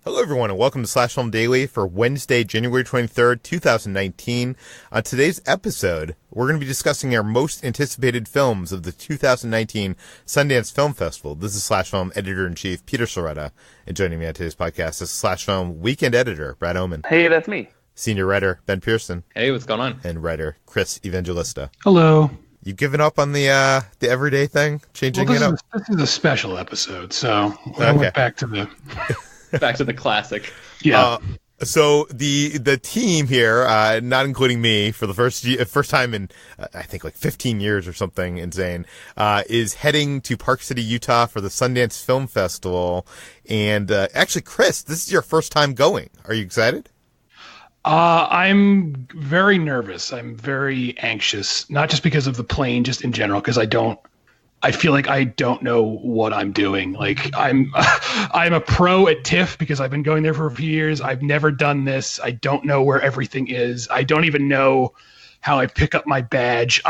Hello, everyone, and welcome to Slash Film Daily for Wednesday, January 23rd, 2019. On today's episode, we're going to be discussing our most anticipated films of the 2019 Sundance Film Festival. This is Slash Film Editor-in-Chief Peter Sciretta, and joining me on today's podcast is Slash Film Weekend Editor Brad Oman. Hey, that's me. Senior Writer Ben Pearson. Hey, what's going on? And Writer Chris Evangelista. Hello. You've given up on the everyday thing, changing it up? This is a special episode, so I went back to the... Back to the classic. Yeah. So the team here, not including me, for the first time in I think like 15 years or something insane, is heading to Park City, Utah for the Sundance Film Festival. And actually, Chris, this is your first time going. Are you excited? I'm very nervous. I'm very anxious, not just because of the plane, just in general, because I feel like I don't know what I'm doing. Like I'm a pro at TIFF because I've been going there for a few years. I've never done this. I don't know where everything is. I don't even know how I pick up my badge.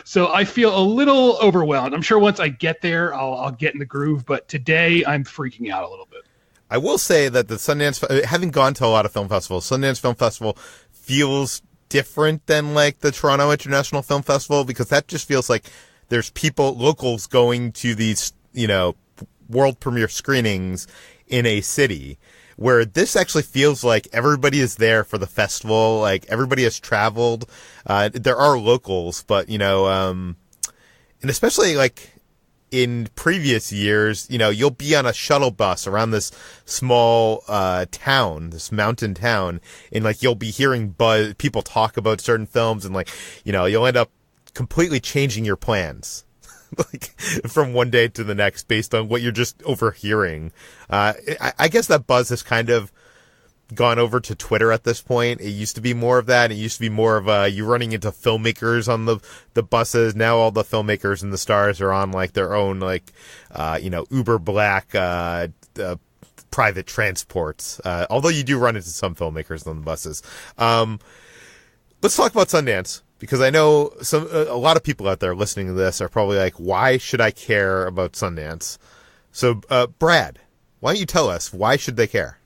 So I feel a little overwhelmed. I'm sure once I get there, I'll get in the groove. But today I'm freaking out a little bit. I will say that the Sundance, having gone to a lot of film festivals, Sundance Film Festival feels different than like the Toronto International Film Festival, because that just feels like there's locals going to these, world premiere screenings in a city, where this actually feels like everybody is there for the festival. Like everybody has traveled. There are locals, but, and especially like in previous years, you'll be on a shuttle bus around this small, town, this mountain town, and like you'll be hearing people talk about certain films, and like, you'll end up completely changing your plans like from one day to the next based on what you're just overhearing. I guess that buzz has kind of gone over to Twitter at this point. It used to be more of that. It used to be more of you running into filmmakers on the buses. Now all the filmmakers and the stars are on like their own like Uber Black private transports. Although you do run into some filmmakers on the buses. Let's talk about Sundance, because I know a lot of people out there listening to this are probably like, why should I care about Sundance? So, Brad, why don't you tell us, why should they care?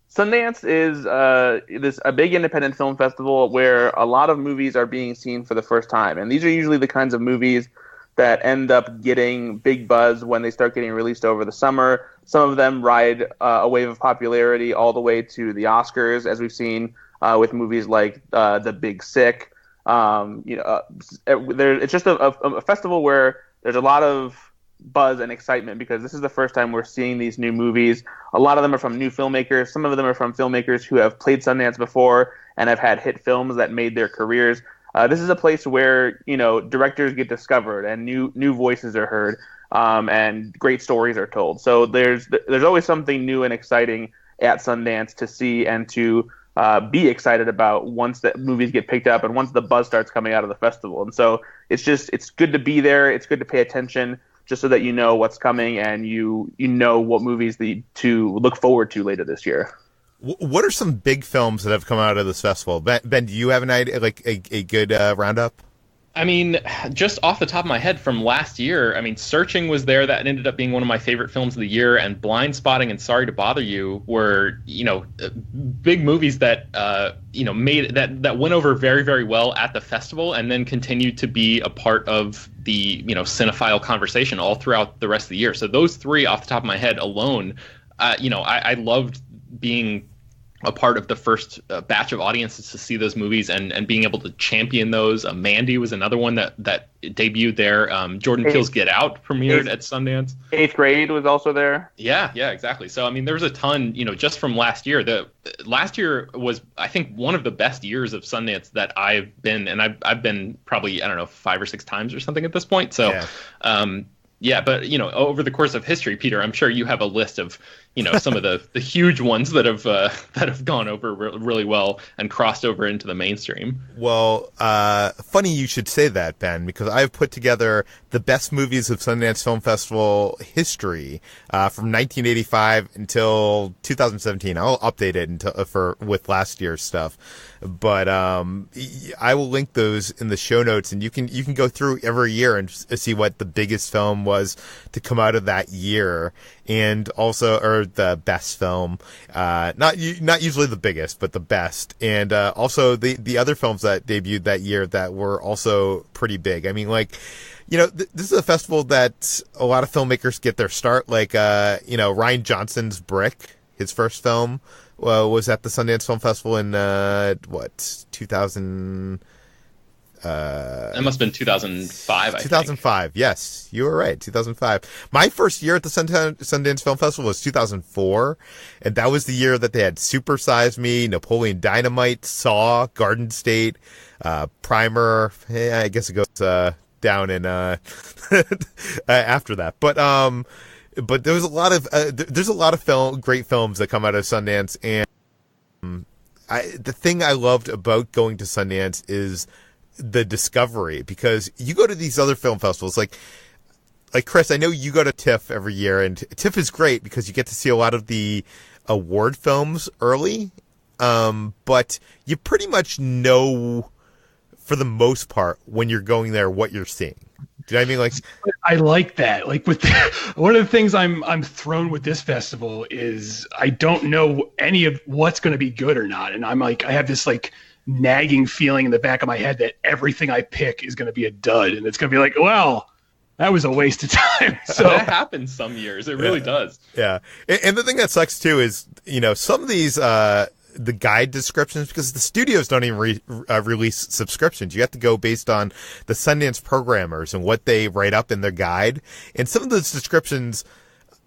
Sundance is a big independent film festival where a lot of movies are being seen for the first time. And these are usually the kinds of movies that end up getting big buzz when they start getting released over the summer. Some of them ride a wave of popularity all the way to the Oscars, as we've seen with movies like The Big Sick. It's just a festival where there's a lot of buzz and excitement because this is the first time we're seeing these new movies. A lot of them are from new filmmakers. Some of them are from filmmakers who have played Sundance before and have had hit films that made their careers. This is a place where directors get discovered and new voices are heard, and great stories are told. So there's always something new and exciting at Sundance to see and to be excited about once the movies get picked up and once the buzz starts coming out of the festival. And so it's good to be there. It's good to pay attention just so that you know what's coming and you know what movies to look forward to later this year. What are some big films that have come out of this festival? Ben, do you have an idea, like a good roundup? I mean, just off the top of my head from last year, I mean, Searching was there. That ended up being one of my favorite films of the year, and Blind Spotting and Sorry to Bother You were, big movies that, made that went over very, very well at the festival and then continued to be a part of the, cinephile conversation all throughout the rest of the year. So those three off the top of my head alone, I loved being a part of the first batch of audiences to see those movies and being able to champion those. Mandy was another one that debuted there. Jordan Peele's Get Out premiered at Sundance. 8th Grade was also there. Yeah, exactly. So, I mean, there was a ton, just from last year. Last year was, I think, one of the best years of Sundance that I've been, and I've been probably, 5 or 6 times or something at this point. So, yeah. But, over the course of history, Peter, I'm sure you have a list of, some of the huge ones that have gone over really well and crossed over into the mainstream. Well, funny you should say that, Ben, because I've put together the best movies of Sundance Film Festival history from 1985 until 2017. I'll update it with last year's stuff, but I will link those in the show notes, and you can go through every year and see what the biggest film was to come out of that year. and also or the best film, not usually the biggest, but the best, and also the other films that debuted that year that were also pretty big. I mean, like, this is a festival that a lot of filmmakers get their start. Like, Rian Johnson's Brick, his first film, was at the Sundance Film Festival in 2000. That must have been 2005. 2005. Yes, you were right. 2005. My first year at the Sundance Film Festival was 2004, and that was the year that they had Super Size Me, Napoleon Dynamite, Saw, Garden State, Primer. I guess it goes down in after that. But there's a lot of great films that come out of Sundance, and the thing I loved about going to Sundance is the discovery, because you go to these other film festivals, like Chris, I know you go to TIFF every year, and TIFF is great because you get to see a lot of the award films early, but you pretty much know, for the most part, when you're going there, what you're seeing. Do you know what I mean? Like, I like that. Like, one of the things I'm thrown with this festival is I don't know any of what's going to be good or not, and I'm like, I have this like nagging feeling in the back of my head that everything I pick is going to be a dud, and it's going to be like, well, that was a waste of time. So that happens some years. It really does. Yeah. And the thing that sucks too is, some of these, the guide descriptions, because the studios don't even release subscriptions. You have to go based on the Sundance programmers and what they write up in their guide. And some of those descriptions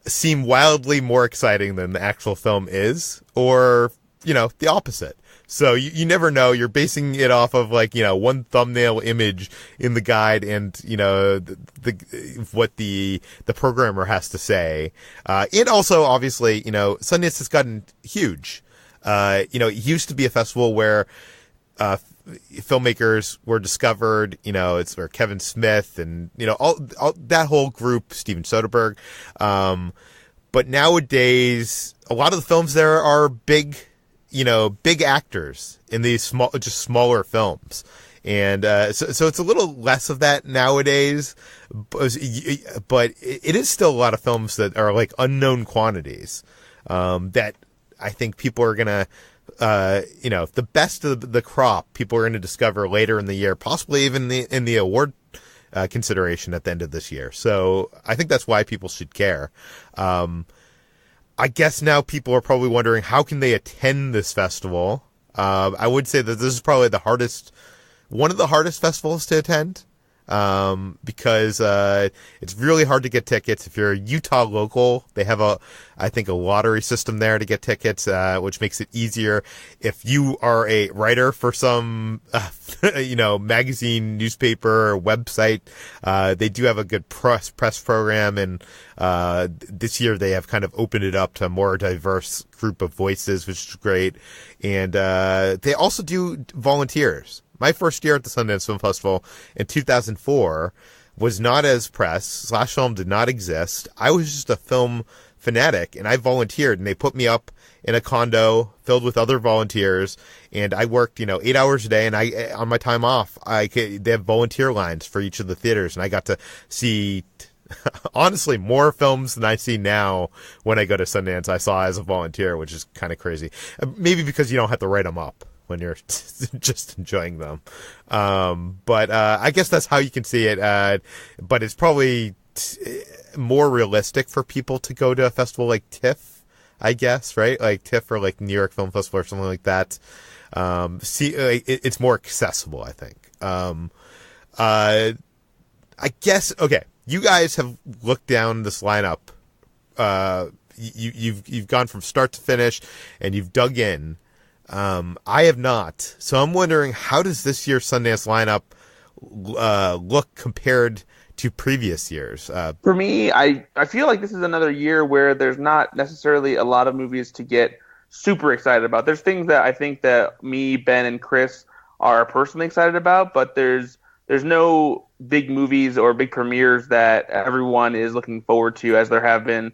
seem wildly more exciting than the actual film is, or, the opposite. So you never know. You're basing it off of one thumbnail image in the guide and, what the programmer has to say. And also, obviously, Sundance has gotten huge. It used to be a festival where, filmmakers were discovered, it's where Kevin Smith and, all that whole group, Steven Soderbergh. But nowadays, a lot of the films there are big actors in these smaller films. And, so it's a little less of that nowadays, but it is still a lot of films that are like unknown quantities, that I think people are gonna, the best of the crop, people are gonna discover later in the year, possibly even in the award consideration at the end of this year. So I think that's why people should care. I guess now people are probably wondering, how can they attend this festival? I would say that this is probably one of the hardest festivals to attend, because it's really hard to get tickets. If you're a Utah local, they have I think a lottery system there to get tickets, which makes it easier. If you are a writer for some, magazine, newspaper, or website, they do have a good press program, and this year they have kind of opened it up to a more diverse group of voices, which is great. And they also do volunteers. My first year at the Sundance Film Festival in 2004 was not as press. /film did not exist. I was just a film fanatic, and I volunteered, and they put me up in a condo filled with other volunteers, and I worked, 8 hours a day, and on my time off, they have volunteer lines for each of the theaters, and I got to see, honestly, more films than I see now when I go to Sundance I saw as a volunteer, which is kind of crazy. Maybe because you don't have to write them up when you're just enjoying them. But I guess that's how you can see it. But it's probably more realistic for people to go to a festival like TIFF, I guess, right? Like TIFF or like New York Film Festival or something like that. It's more accessible, I think. I guess, okay, you guys have looked down this lineup. You've gone from start to finish, and you've dug in. I have not. So I'm wondering, how does this year's Sundance lineup look compared to previous years? For me, I feel like this is another year where there's not necessarily a lot of movies to get super excited about. There's things that I think that me, Ben, and Chris are personally excited about, but there's no big movies or big premieres that everyone is looking forward to, as there have been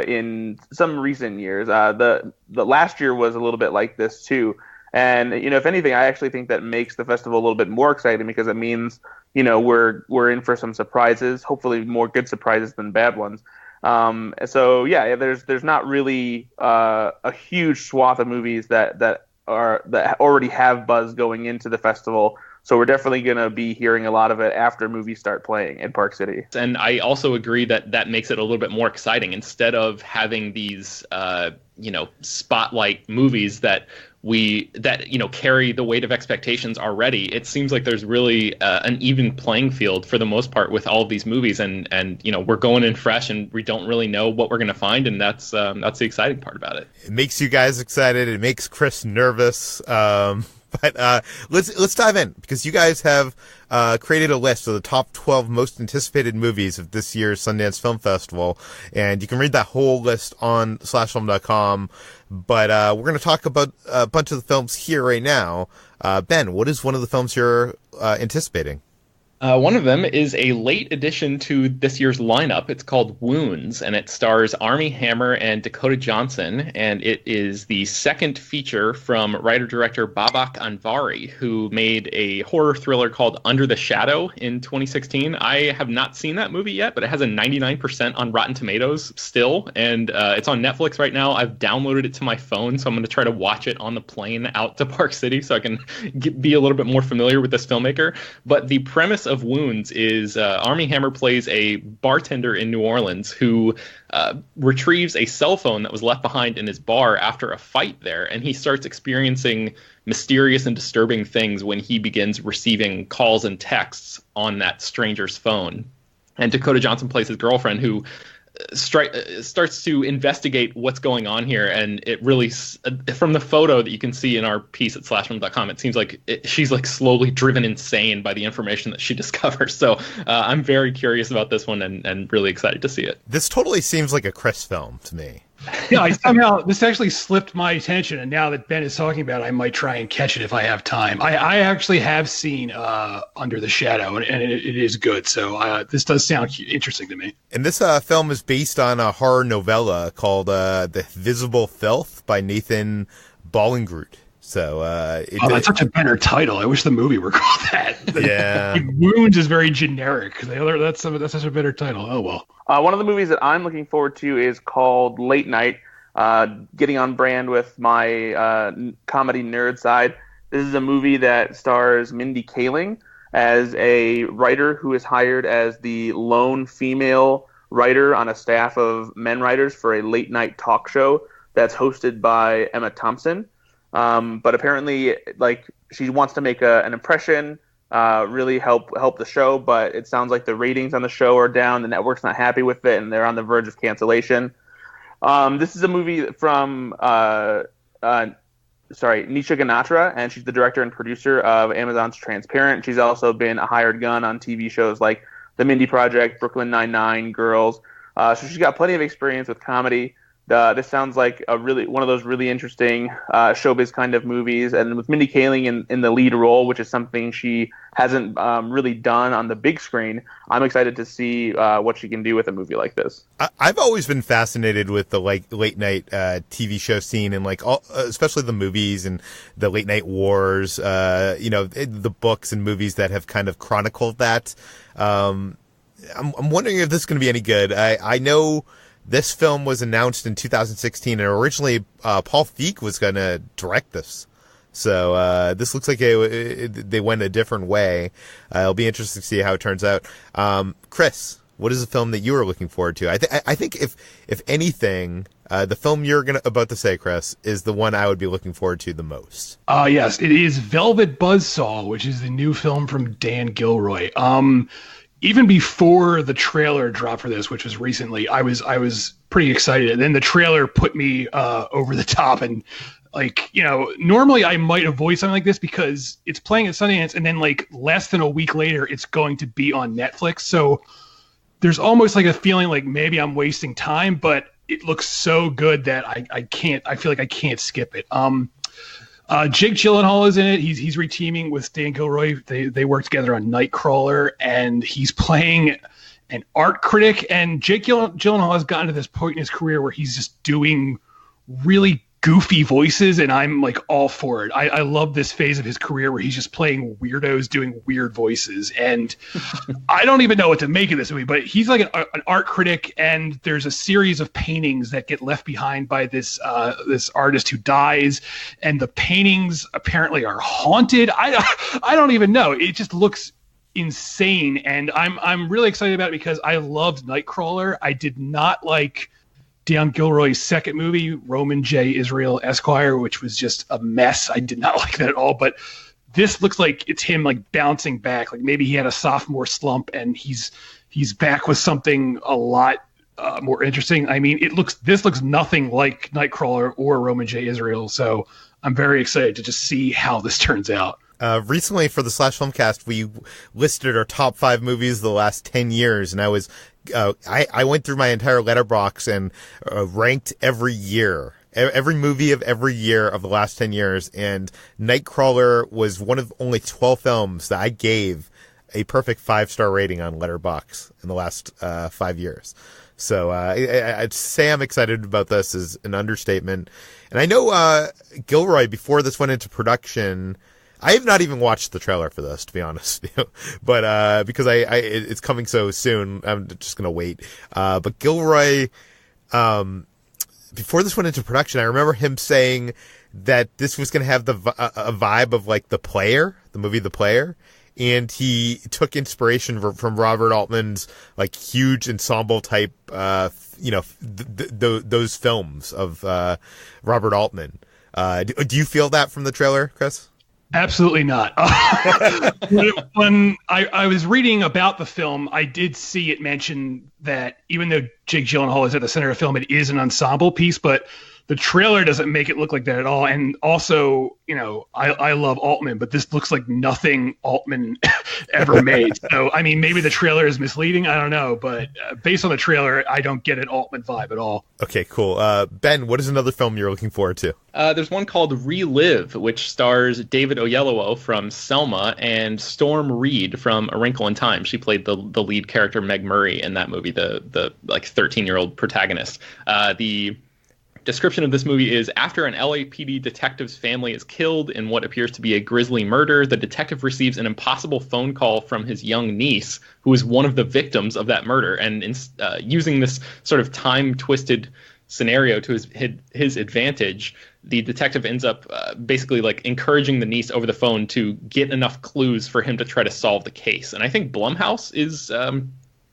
in some recent years. The last year was a little bit like this too. And, if anything, I actually think that makes the festival a little bit more exciting, because it means, we're in for some surprises, hopefully more good surprises than bad ones. So yeah, there's not really a huge swath of movies that already have buzz going into the festival. So we're definitely going to be hearing a lot of it after movies start playing in Park City. And I also agree that makes it a little bit more exciting. Instead of having these, spotlight movies that carry the weight of expectations already, it seems like there's really an even playing field for the most part with all of these movies. And we're going in fresh and we don't really know what we're going to find. And that's the exciting part about it. It makes you guys excited. It makes Chris nervous. But let's dive in, because you guys have created a list of the top 12 most anticipated movies of this year's Sundance Film Festival, and you can read that whole list on /film.com. But we're going to talk about a bunch of the films here right now. Ben, what is one of the films you're anticipating? One of them is a late addition to this year's lineup. It's called Wounds, and it stars Armie Hammer and Dakota Johnson, and it is the second feature from writer-director Babak Anvari, who made a horror thriller called Under the Shadow in 2016. I have not seen that movie yet, but it has a 99% on Rotten Tomatoes still, and it's on Netflix right now. I've downloaded it to my phone, so I'm going to try to watch it on the plane out to Park City so I can be a little bit more familiar with this filmmaker. But the premise of Wounds is Armie Hammer plays a bartender in New Orleans who retrieves a cell phone that was left behind in his bar after a fight there, and he starts experiencing mysterious and disturbing things when he begins receiving calls and texts on that stranger's phone. And Dakota Johnson plays his girlfriend, who starts to investigate what's going on here, and it really, from the photo that you can see in our piece at /film.com, it seems like she's like slowly driven insane by the information that she discovers. So I'm very curious about this one and really excited to see it. This totally seems like a Chris film to me. Yeah, somehow this actually slipped my attention, and now that Ben is talking about it, I might try and catch it if I have time. I actually have seen Under the Shadow, and it is good, so this does sound interesting to me. And this film is based on a horror novella called The Visible Filth by Nathan Ballingrud. So that's such a better title. I wish the movie were called that. Yeah. Wounds is very generic. That's such a better title. Oh well. One of the movies that I'm looking forward to is called Late Night. Getting on brand with my comedy nerd side. This is a movie that stars Mindy Kaling as a writer who is hired as the lone female writer on a staff of men writers for a late night talk show that's hosted by Emma Thompson. But apparently, like, she wants to make an impression, really help the show, but it sounds like the ratings on the show are down, the network's not happy with it, and they're on the verge of cancellation. This is a movie from Nisha Ganatra, and she's the director and producer of Amazon's Transparent. She's also been a hired gun on TV shows like The Mindy Project, Brooklyn Nine-Nine, Girls. So she's got plenty of experience with comedy. This sounds like one of those really interesting showbiz kind of movies, and with Mindy Kaling in the lead role, which is something she hasn't really done on the big screen. I'm excited to see what she can do with a movie like this. I've always been fascinated with the late night TV show scene, and especially the movies and the late night wars. The books and movies that have kind of chronicled that. I'm wondering if this is going to be any good. I know. This film was announced in 2016, and originally Paul Feig was going to direct this. So this looks like they went a different way. It'll be interesting to see how it turns out. Chris, what is the film that you are looking forward to? I think if anything, the film you're about to say, Chris, is the one I would be looking forward to the most. Yes, it is Velvet Buzzsaw, which is the new film from Dan Gilroy. Even before the trailer dropped for this, which was recently, I was pretty excited. And then the trailer put me over the top. And normally I might avoid something like this because it's playing at Sundance, and then less than a week later, it's going to be on Netflix. So there's almost a feeling like maybe I'm wasting time, but it looks so good that I feel like I can't skip it. Jake Gyllenhaal is in it. He's reteaming with Dan Gilroy. They work together on Nightcrawler, and he's playing an art critic. And Jake Gyllenhaal has gotten to this point in his career where he's just doing really goofy voices, and I'm like all for it. I love this phase of his career where he's just playing weirdos doing weird voices, and I don't even know what to make of this movie, but he's like an art critic, and there's a series of paintings that get left behind by this artist who dies, and the paintings apparently are haunted. I don't even know. It just looks insane, and I'm really excited about it because I loved Nightcrawler. I did not like Dion Gilroy's second movie, Roman J. Israel Esquire, which was just a mess. I did not like that at all. But this looks like it's him like bouncing back. Like maybe he had a sophomore slump and he's back with something a lot more interesting. I mean, this looks nothing like Nightcrawler or Roman J. Israel. So I'm very excited to just see how this turns out. Recently for the Slash Filmcast, we listed our top 5 movies of the last 10 years, and I went through my entire letterbox and ranked every year, every movie of every year of the last 10 years, and Nightcrawler was one of only 12 films that I gave a perfect 5-star rating on Letterboxd in the last 5 years. So I'd say I'm excited about this is an understatement. And I know Gilroy, before this went into production, I have not even watched the trailer for this, to be honest, but because it's coming so soon, I'm just gonna wait. But Gilroy, before this went into production, I remember him saying that this was gonna have a vibe of like The movie The Player, and he took inspiration from Robert Altman's like huge ensemble type, those films of Robert Altman. Do you feel that from the trailer, Chris? Absolutely not. When I was reading about the film, I did see it mention that even though Jake Gyllenhaal is at the center of the film, it is an ensemble piece, but the trailer doesn't make it look like that at all. And also, I love Altman, but this looks like nothing Altman ever made. So, I mean, maybe the trailer is misleading. I don't know. But based on the trailer, I don't get an Altman vibe at all. Okay, cool. Ben, what is another film you're looking forward to? There's one called Relive, which stars David Oyelowo from Selma and Storm Reed from A Wrinkle in Time. She played the lead character, Meg Murray, in that movie, the like 13-year-old protagonist. The description of this movie is: after an LAPD detective's family is killed in what appears to be a grisly murder, the detective receives an impossible phone call from his young niece, who is one of the victims of that murder. And using this sort of time-twisted scenario to his advantage, the detective ends up basically like encouraging the niece over the phone to get enough clues for him to try to solve the case. And I think Blumhouse is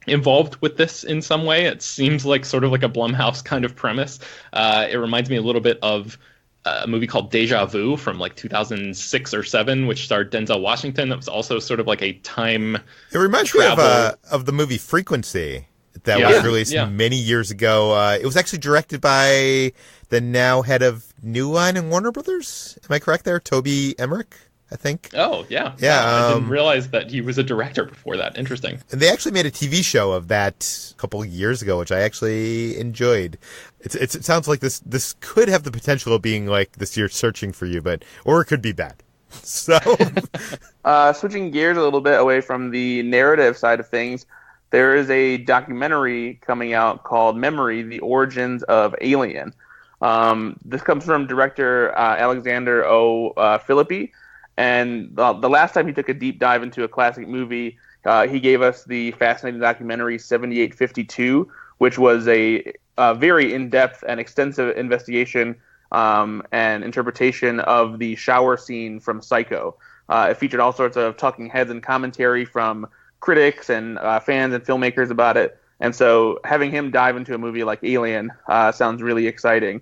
involved with this in some way. It seems like sort of like a Blumhouse kind of premise. It reminds me a little bit of a movie called Deja Vu from like 2006 or 7, which starred Denzel Washington. That was also sort of like a time. It reminds me of the movie Frequency that was released many years ago. It was actually directed by the now head of New Line and Warner Brothers. Am I correct there? Toby Emmerich, I think. Oh, yeah. Yeah. I didn't realize that he was a director before that. Interesting. And they actually made a TV show of that a couple of years ago, which I actually enjoyed. It sounds like this could have the potential of being like This Year's Searching for You, or it could be bad. So, switching gears a little bit away from the narrative side of things, there is a documentary coming out called Memory: The Origins of Alien. This comes from director Alexander O. Philippi. And the last time he took a deep dive into a classic movie, he gave us the fascinating documentary 7852, which was a very in-depth and extensive investigation and interpretation of the shower scene from Psycho. It featured all sorts of talking heads and commentary from critics and fans and filmmakers about it. And so having him dive into a movie like Alien sounds really exciting.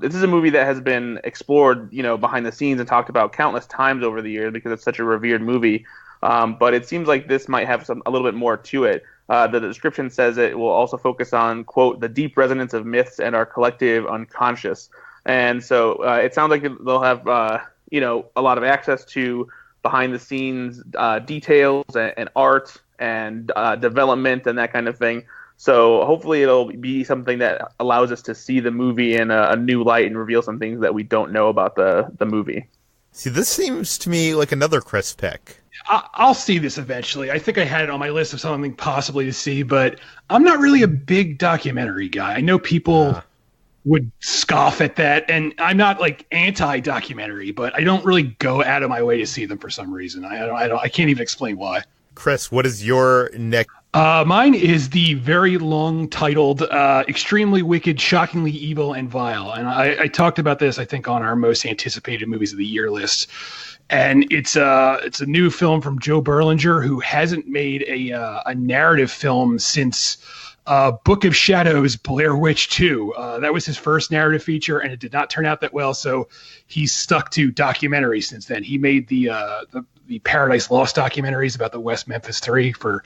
This is a movie that has been explored, behind the scenes and talked about countless times over the years because it's such a revered movie. But it seems like this might have a little bit more to it. The description says it will also focus on, quote, the deep resonance of myths and our collective unconscious. And so it sounds like they'll have, a lot of access to behind the scenes details and art and development and that kind of thing. So hopefully it'll be something that allows us to see the movie in a new light and reveal some things that we don't know about the movie. See, this seems to me like another Chris pick. I'll see this eventually. I think I had it on my list of something possibly to see, but I'm not really a big documentary guy. I know people would scoff at that. And I'm not like anti-documentary, but I don't really go out of my way to see them for some reason. I can't even explain why. Chris, what is your next? Mine is the very long titled, Extremely Wicked, Shockingly Evil, and Vile. And I talked about this, I think, on our most anticipated movies of the year list. And it's a new film from Joe Berlinger, who hasn't made a narrative film since Book of Shadows, Blair Witch 2. That was his first narrative feature, and it did not turn out that well. So he's stuck to documentary since then. He made the Paradise Lost documentaries about the West Memphis 3 for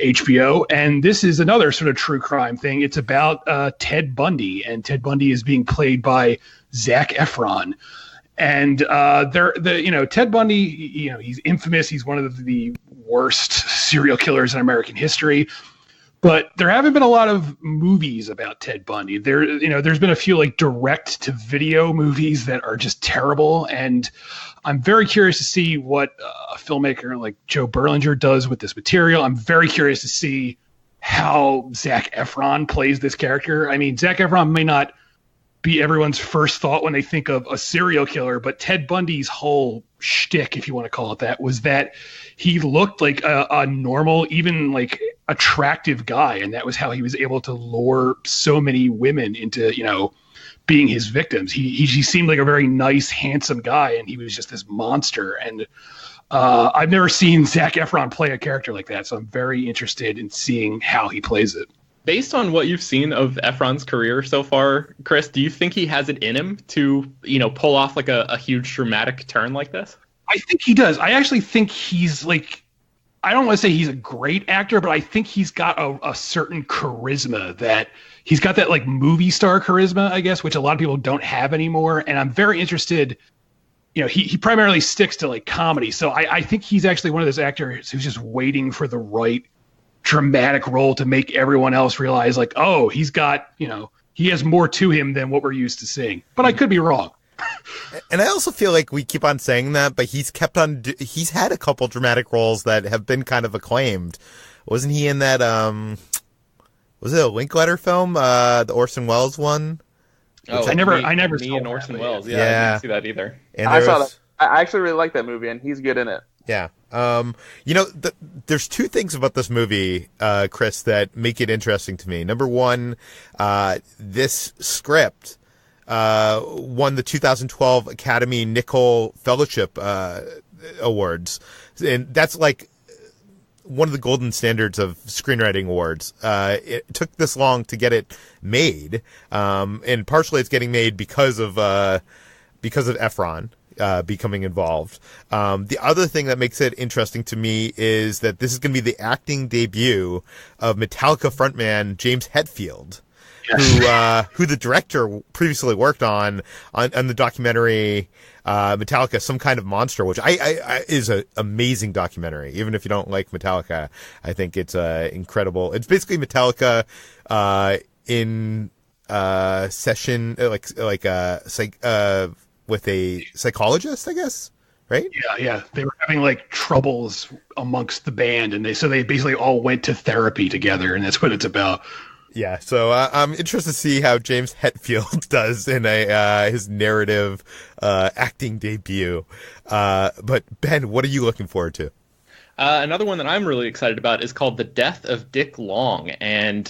HBO. And this is another sort of true crime thing. It's about Ted Bundy, and Ted Bundy is being played by Zac Efron. And Ted Bundy, he's infamous. He's one of the worst serial killers in American history. But there haven't been a lot of movies about Ted Bundy. There's been a few like direct to video movies that are just terrible. And I'm very curious to see what a filmmaker like Joe Berlinger does with this material. I'm very curious to see how Zac Efron plays this character. I mean, Zac Efron may not be everyone's first thought when they think of a serial killer, but Ted Bundy's whole shtick, if you want to call it that, was that he looked like a normal, even like attractive guy, and that was how he was able to lure so many women into, being his victims. He seemed like a very nice, handsome guy, and he was just this monster. And I've never seen Zac Efron play a character like that, so I'm very interested in seeing how he plays it. Based on what you've seen of Efron's career so far, Chris, do you think he has it in him to, pull off like a huge dramatic turn like this? I think he does. I actually think he's like, I don't want to say he's a great actor, but I think he's got a certain charisma that he's got that like movie star charisma, I guess, which a lot of people don't have anymore. And I'm very interested. He primarily sticks to like comedy. So I think he's actually one of those actors who's just waiting for the right dramatic role to make everyone else realize like, oh, he's got, he has more to him than what we're used to seeing. But I could be wrong. And I also feel like we keep on saying that, but he's had a couple dramatic roles that have been kind of acclaimed. Wasn't he in that, was it a Linklater film? The Orson Welles one? Oh, I never saw that. Orson Welles. Yeah, I didn't see that either. And I saw that. I actually really like that movie, and he's good in it. Yeah. There's two things about this movie, Chris, that make it interesting to me. Number one, this script won the 2012 Academy Nicholl Fellowship Awards. And that's like one of the golden standards of screenwriting awards. It took this long to get it made. And partially it's getting made because of Efron. Becoming involved. The other thing that makes it interesting to me is that this is going to be the acting debut of Metallica frontman James Hetfield, yes, who the director previously worked on the documentary Metallica, Some Kind of Monster, which I is an amazing documentary. Even if you don't like Metallica, I think it's incredible. It's basically Metallica in session, with a psychologist, I guess, right? Yeah. They were having like troubles amongst the band, and they basically all went to therapy together, and that's what it's about. Yeah, so I'm interested to see how James Hetfield does in his narrative acting debut. But Ben, what are you looking forward to? Another one that I'm really excited about is called The Death of Dick Long. And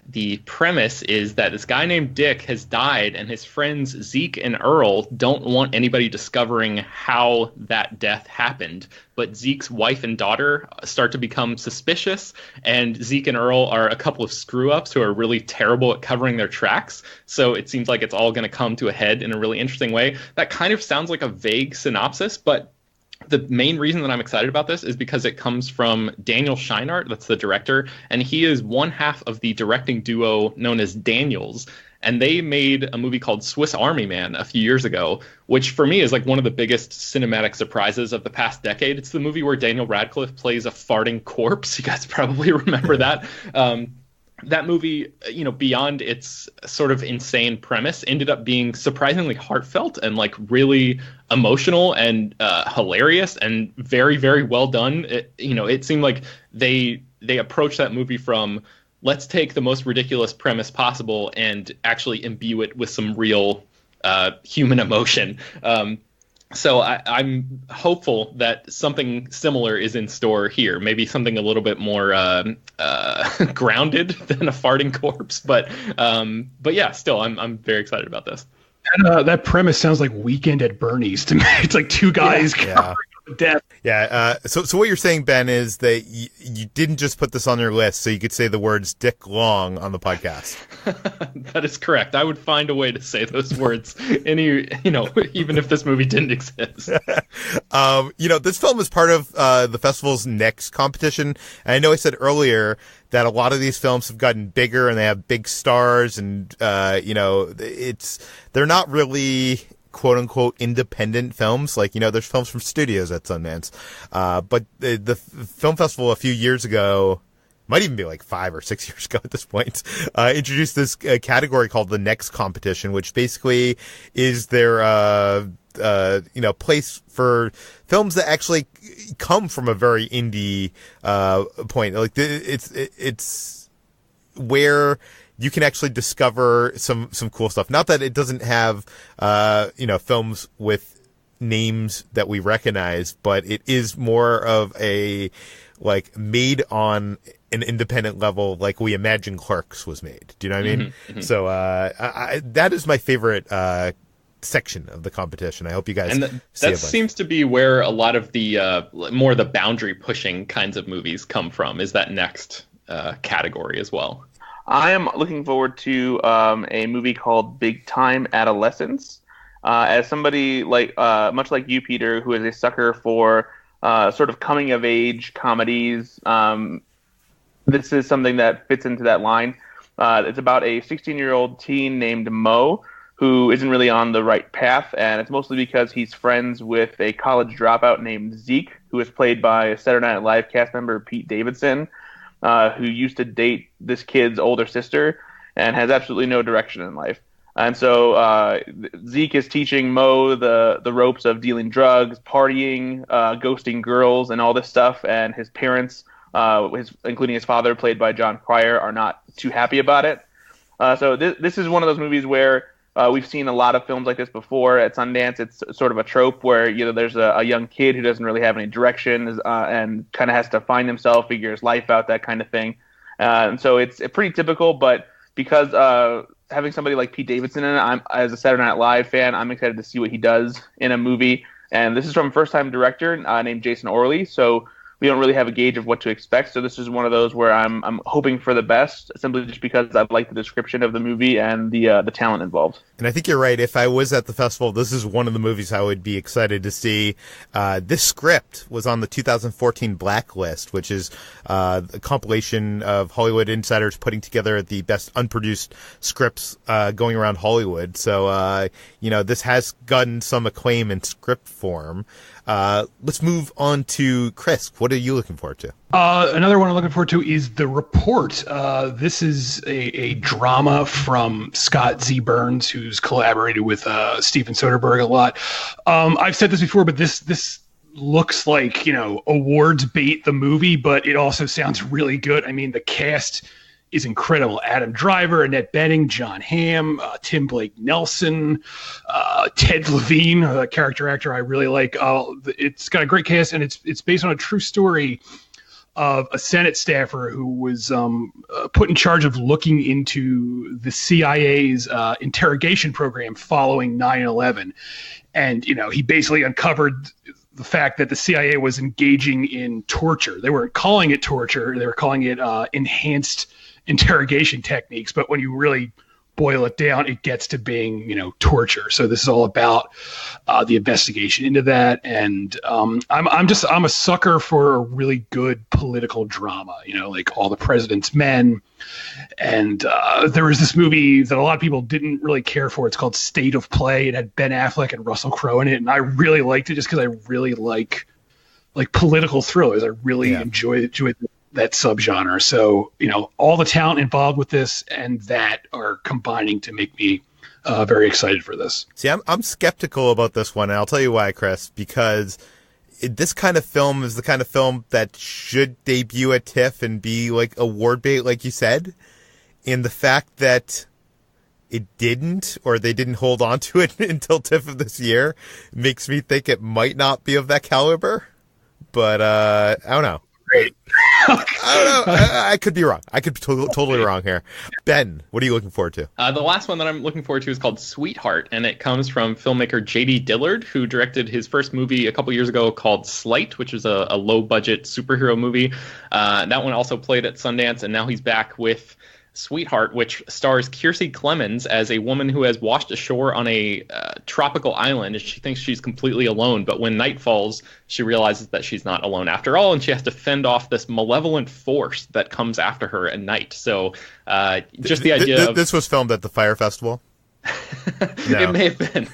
the premise is that this guy named Dick has died, and his friends Zeke and Earl don't want anybody discovering how that death happened. But Zeke's wife and daughter start to become suspicious, and Zeke and Earl are a couple of screw-ups who are really terrible at covering their tracks. So it seems like it's all going to come to a head in a really interesting way. That kind of sounds like a vague synopsis, but the main reason that I'm excited about this is because it comes from Daniel Scheinert, that's the director, and he is one half of the directing duo known as Daniels. And they made a movie called Swiss Army Man a few years ago, which for me is like one of the biggest cinematic surprises of the past decade. It's the movie where Daniel Radcliffe plays a farting corpse. You guys probably remember that. That movie, beyond its sort of insane premise, ended up being surprisingly heartfelt and like really emotional and hilarious and very, very well done. It seemed like they approached that movie from let's take the most ridiculous premise possible and actually imbue it with some real human emotion. So I'm hopeful that something similar is in store here. Maybe something a little bit more grounded than a farting corpse, but yeah, still, I'm very excited about this. And, that premise sounds like Weekend at Bernie's to me. It's like two guys covering death. Yeah. So what you're saying, Ben, is that you didn't just put this on your list so you could say the words "Dick Long" on the podcast. That is correct. I would find a way to say those words, even if this movie didn't exist. This film is part of the festival's next competition. And I know I said earlier that a lot of these films have gotten bigger and they have big stars, and they're not really quote unquote independent films. Like, there's films from studios at Sundance. But the film festival a few years ago, might even be like 5 or 6 years ago at this point, introduced this category called the Next Competition, which basically is their, place for films that actually come from a very indie, point. Like it's where you can actually discover some cool stuff. Not that it doesn't have, films with names that we recognize, but it is more of a, like, made on an independent level, like we imagine Clerks was made. Do you know what I mean? Mm-hmm. So, that is my favorite, section of the competition. I hope you guys see that seems to be where a lot of the, more the boundary pushing kinds of movies come from, is that next, category as well. I am looking forward to a movie called Big Time Adolescence. As somebody much like you, Peter, who is a sucker for sort of coming of age comedies, this is something that fits into that line. It's about a 16-year-old teen named Mo who isn't really on the right path, and it's mostly because he's friends with a college dropout named Zeke, who is played by Saturday Night Live cast member Pete Davidson, who used to date this kid's older sister and has absolutely no direction in life. And so Zeke is teaching Mo the ropes of dealing drugs, partying, ghosting girls, and all this stuff. And his parents, including his father, played by John Cryer, are not too happy about it. So this is one of those movies where we've seen a lot of films like this before at Sundance. It's sort of a trope where there's a young kid who doesn't really have any direction and kind of has to find himself, figure his life out, that kind of thing. And so it's pretty typical, but because having somebody like Pete Davidson in it, as a Saturday Night Live fan, I'm excited to see what he does in a movie. And this is from a first-time director named Jason Orley, so we don't really have a gauge of what to expect. So this is one of those where I'm hoping for the best, simply just because I like the description of the movie and the talent involved. And I think you're right. If I was at the festival, this is one of the movies I would be excited to see. This script was on the 2014 Blacklist, which is a compilation of Hollywood insiders putting together the best unproduced scripts going around Hollywood. So, this has gotten some acclaim in script form. Let's move on to Chris. What are you looking forward to? Another one I'm looking forward to is The Report. This is a drama from Scott Z. Burns, who's collaborated with Steven Soderbergh a lot. I've said this before, but this looks like, awards bait the movie, but it also sounds really good. I mean, the cast is incredible. Adam Driver, Annette Bening, John Hamm, Tim Blake Nelson, Ted Levine, a character actor I really like. It's got a great cast, and it's based on a true story of a Senate staffer who was put in charge of looking into the CIA's interrogation program following 9/11. And, he basically uncovered the fact that the CIA was engaging in torture. They weren't calling it torture. They were calling it enhanced interrogation techniques, but when you really boil it down, it gets to being, torture. So this is all about the investigation into that, and I'm a sucker for a really good political drama, like All the President's Men, and there was this movie that a lot of people didn't really care for. It's called State of Play. It had Ben Affleck and Russell Crowe in it, and I really liked it just because I really like political thrillers. I really enjoy that subgenre. So, all the talent involved with this and that are combining to make me very excited for this. See, I'm skeptical about this one, and I'll tell you why, Chris, because this kind of film is the kind of film that should debut at TIFF and be like award bait, like you said. And the fact that it didn't, or they didn't hold on to it until TIFF of this year, makes me think it might not be of that caliber. But I don't know. Great. I don't know. I could be wrong. I could be totally wrong here. Ben, what are you looking forward to? The last one that I'm looking forward to is called Sweetheart, and it comes from filmmaker J.D. Dillard, who directed his first movie a couple years ago called Slate, which is a low-budget superhero movie. That one also played at Sundance, and now he's back with Sweetheart, which stars Kiersey Clemons as a woman who has washed ashore on a tropical island, and she thinks she's completely alone. But when night falls, she realizes that she's not alone after all, and she has to fend off this malevolent force that comes after her at night. So just the idea of... This was filmed at the Fire Festival? No. It may have been.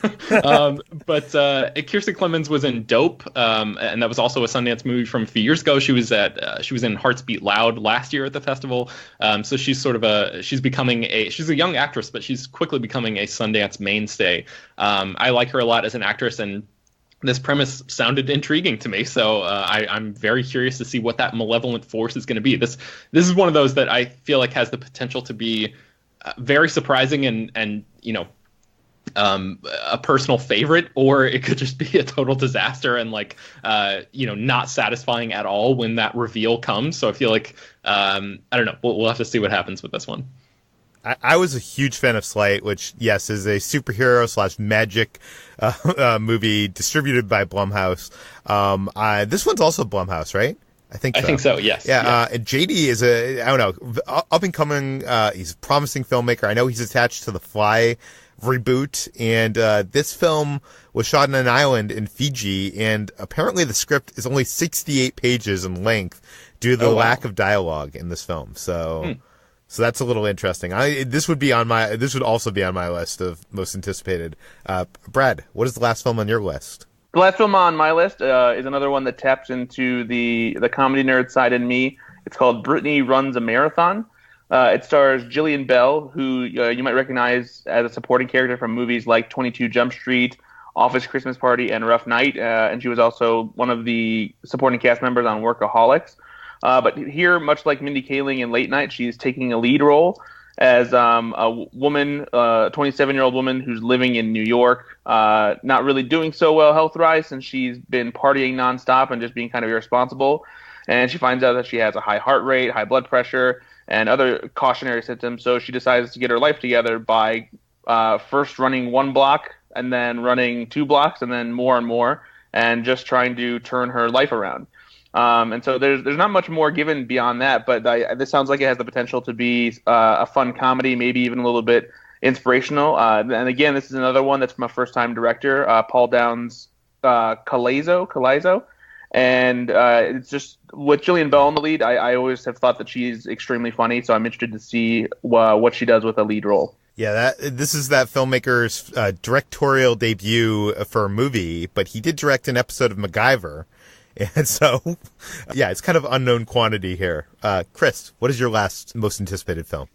But Kiersey Clemons was in Dope, and that was also a Sundance movie from a few years ago. She was in Hearts Beat Loud last year at the festival. So she's sort of she's a young actress, but she's quickly becoming a Sundance mainstay. I like her a lot as an actress, and this premise sounded intriguing to me. So I'm very curious to see what that malevolent force is going to be. This is one of those that I feel like has the potential to be very surprising and a personal favorite, or it could just be a total disaster and not satisfying at all when that reveal comes. So I feel like I don't know. We'll have to see what happens with this one. I was a huge fan of Slate, which, yes, is a superhero / magic movie distributed by Blumhouse. This one's also Blumhouse, right? I think so, yes. Yeah, and JD is up and coming, he's a promising filmmaker. I know he's attached to the Fly reboot, and this film was shot on an island in Fiji, and apparently the script is only 68 pages in length due to the lack of dialogue in this film. So that's a little interesting. This would also be on my list of most anticipated. Brad, what is the last film on your list? The last film on my list is another one that taps into the comedy nerd side in me. It's called Brittany Runs a Marathon. It stars Jillian Bell, who you might recognize as a supporting character from movies like 22 Jump Street, Office Christmas Party, and Rough Night. And she was also one of the supporting cast members on Workaholics. But here, much like Mindy Kaling in Late Night, she's taking a lead role as a woman, a 27-year-old woman who's living in New York, not really doing so well health-wise, since she's been partying nonstop and just being kind of irresponsible. And she finds out that she has a high heart rate, high blood pressure, and other cautionary symptoms. So she decides to get her life together by first running 1 block and then running 2 blocks and then more and more, and just trying to turn her life around. And so there's not much more given beyond that, but this sounds like it has the potential to be a fun comedy, maybe even a little bit inspirational. And again, this is another one that's from a first-time director, Paul Downs Calizo. And it's just with Jillian Bell in the lead, I always have thought that she's extremely funny, so I'm interested to see what she does with a lead role. Yeah, this is that filmmaker's directorial debut for a movie, but he did direct an episode of MacGyver. And so, yeah, it's kind of unknown quantity here. Chris, what is your last most anticipated film?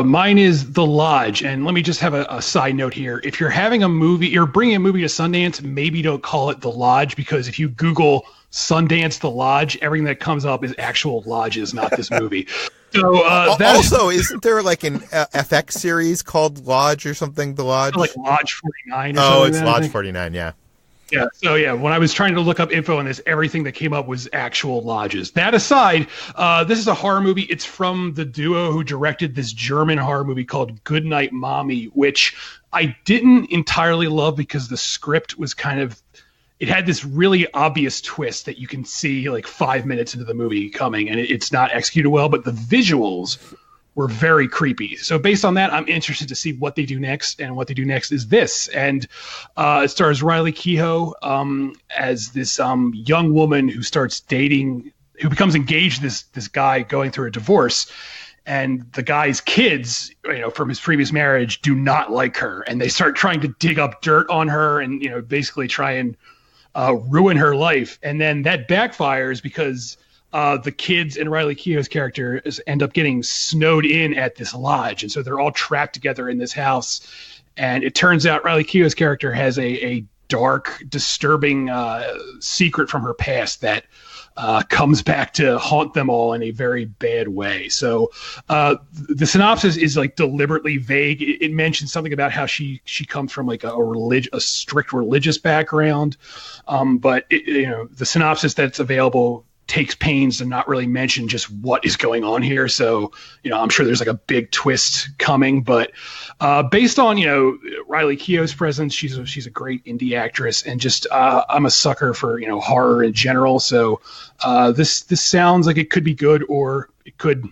Mine is The Lodge. And let me just have a side note here. If you're having a movie, you're bringing a movie to Sundance, maybe don't call it The Lodge, because if you Google Sundance The Lodge, everything that comes up is actual lodges, not this movie. So also, isn't there like an FX series called Lodge or something? The Lodge, like Lodge 49. Or something it's like Lodge 49. Yeah. Yeah. So yeah, when I was trying to look up info on this, everything that came up was actual lodges. That aside, this is a horror movie. It's from the duo who directed this German horror movie called Goodnight Mommy, which I didn't entirely love because the script was it had this really obvious twist that you can see like 5 minutes into the movie coming, and it's not executed well, but the visuals were very creepy. So based on that, I'm interested to see what they do next, and what they do next is this. And it stars Riley Keough as this young woman who who becomes engaged to this guy going through a divorce. And the guy's kids, from his previous marriage, do not like her, and they start trying to dig up dirt on her and basically try and ruin her life. And then that backfires because the kids and Riley Keough's character end up getting snowed in at this lodge. And so they're all trapped together in this house. And it turns out Riley Keough's character has a dark, disturbing secret from her past that comes back to haunt them all in a very bad way. So the synopsis is like deliberately vague. It mentions something about how she comes from like a strict religious background, but the synopsis that's available takes pains to not really mention just what is going on here. So, I'm sure there's like a big twist coming, but based on, Riley Keough's presence, she's a great indie actress, and just I'm a sucker for, horror in general. So this sounds like it could be good, or it could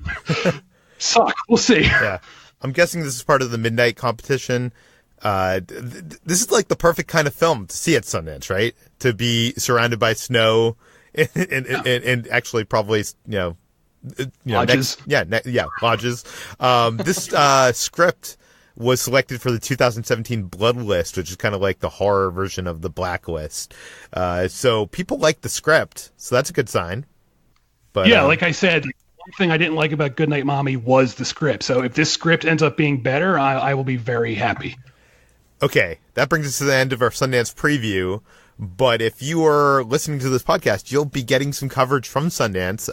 suck. We'll see. Yeah. I'm guessing this is part of the midnight competition. This is like the perfect kind of film to see at Sundance, right? To be surrounded by snow and actually probably, lodges. Lodges. This script was selected for the 2017 Bloodlist, which is kind of like the horror version of the Blacklist. So people like the script, so that's a good sign. But yeah, like I said, one thing I didn't like about Goodnight Mommy was the script. So if this script ends up being better, I will be very happy. Okay, that brings us to the end of our Sundance preview. But if you are listening to this podcast, you'll be getting some coverage from Sundance.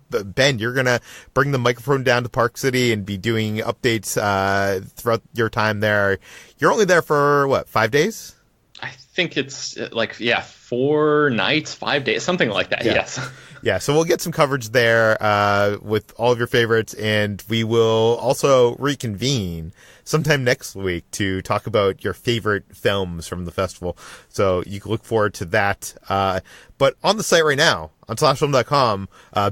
Ben, you're going to bring the microphone down to Park City and be doing updates throughout your time there. You're only there for, 5 days? I think it's 4 nights, 5 days, something like that, yeah. Yes. Yeah, so we'll get some coverage there with all of your favorites, and we will also reconvene sometime next week to talk about your favorite films from the festival. So you can look forward to that. But on the site right now, on slashfilm.com,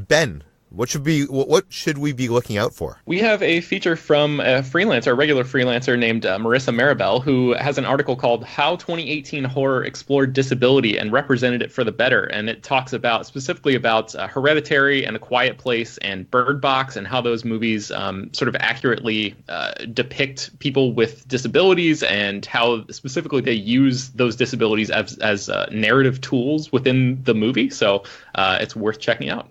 Ben, what should we be looking out for? We have a feature from a regular freelancer named Marissa Maribel, who has an article called How 2018 Horror Explored Disability and Represented It for the Better. And it talks specifically about Hereditary and A Quiet Place and Bird Box, and how those movies sort of accurately depict people with disabilities, and how specifically they use those disabilities as narrative tools within the movie. So it's worth checking out.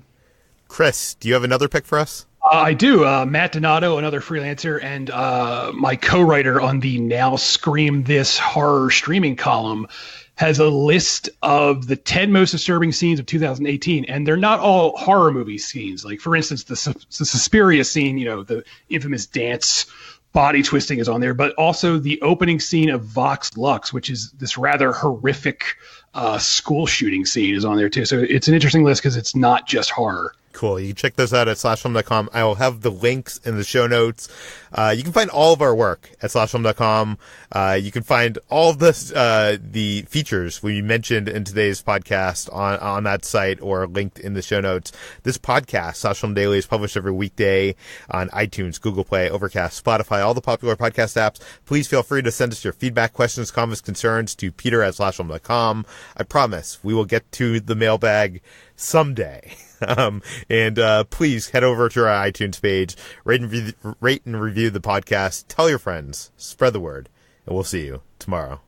Chris, do you have another pick for us? I do. Matt Donato, another freelancer, and my co-writer on the Now Scream This horror streaming column, has a list of the 10 most disturbing scenes of 2018, and they're not all horror movie scenes. Like, for instance, the Suspiria scene, the infamous dance body twisting is on there, but also the opening scene of Vox Lux, which is this rather horrific school shooting scene, is on there too. So it's an interesting list because it's not just horror. Cool. You can check those out at slashfilm.com. I will have the links in the show notes. You can find all of our work at slashfilm.com. You can find all of the features we mentioned in today's podcast on that site, or linked in the show notes. This podcast, Slash Film Daily, is published every weekday on iTunes, Google Play, Overcast, Spotify, all the popular podcast apps. Please feel free to send us your feedback, questions, comments, concerns to peter@slashfilm.com. I promise we will get to the mailbag someday. And please head over to our iTunes page, rate and review the podcast, tell your friends, spread the word, and we'll see you tomorrow.